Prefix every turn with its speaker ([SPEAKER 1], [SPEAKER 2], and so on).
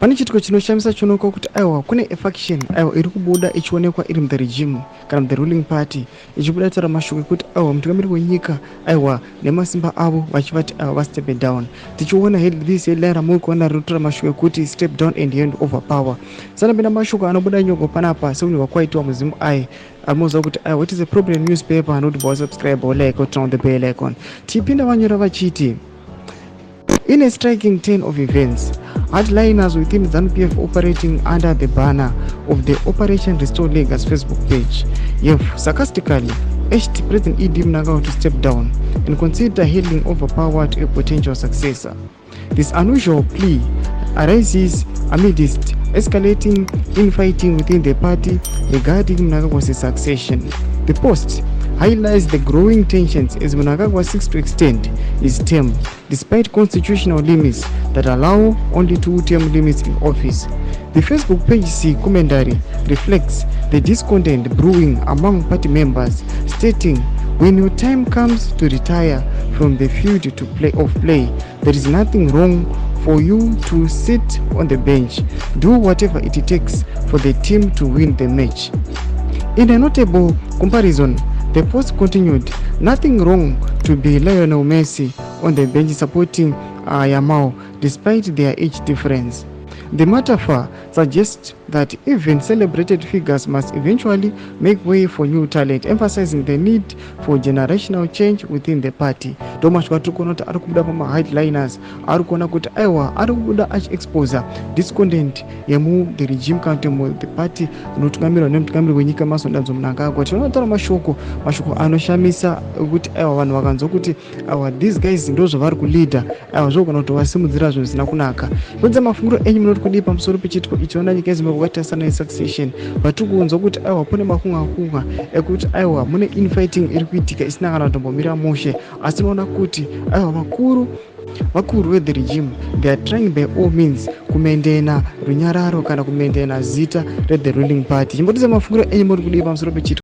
[SPEAKER 1] Pane chitiko chinoshamisa chionekwa kuti aiwa kune faction aiwa iri kubuda ichionekwa iri muthe regime kana muthe ruling party ichibuda taura mashoko ekuti aiwa mutungamiri wenyika aiwa nemasimba avo vachivati aiwa vastep down. Tichiona this headline ramuri kuona rinotaura mashoko ekuti step down and hand over power. Sanapinda mashoko anobuda nyoko panapa sekunyorwa kwaitwa muzimu ai anoziva kuti aiwa what is a problem newspaper not about subscribe or like or turn on the bell icon. Tipinda vanyora vachiti in a striking turn of events, hardliners within ZANU-PF operating under the banner of the Operation Restore Lagos Facebook page have sarcastically urged President E.D. Mnangagwa to step down and consider handing over power to a potential successor. This unusual plea arises amidst escalating infighting within the party regarding Mnangagwa's succession. The post highlights the growing tensions as Mnangagwa seeks to extend his term despite constitutional limits that allow only 2 term limits in office. The Facebook page commentary reflects the discontent brewing among party members, stating, "When your time comes to retire from the field to play, there is nothing wrong for you to sit on the bench. Do whatever it takes for the team to win the match." In a notable comparison, the post continued, "Nothing wrong to be Lionel Messi on the bench supporting Yamal despite their age difference." The metaphor suggests that even celebrated figures must eventually make way for new talent, emphasizing the need for generational change within the party. Domashwa tukuona kuti ari kubuda pama headliners ari kuona kuti aiwa ari kubuda achiexposa discontent yemu the regime kana the party inotungamirwa nemutungamiri wenyika Masondanzo Mnangagwa. Tinotaura mashoko anoshamisa kuti aiwa vanhu vakanzwa kuti aiwa these guys ndozvavari kuleader aiwa zvogona kuti vasimudzira zvinhu zvisina kunaka. Kudza mafunguro enyu munoti kudii pamusoro pechitiko ichiona nyika yeZimbabwe kwatarisana nesuccession vatiri kunzwa kuti aiwa kune makunga ekuti aiwa mune infighting iri kuitika isina kana kutombomira mushe, asi tinoona kuti aiwa vakuru vethe regime they are trying by all means kumendena runyararo kana kumendena zita rethe ruling party. Chimbotidza mafunguro enyu muri kudii pamusoro pechitiko.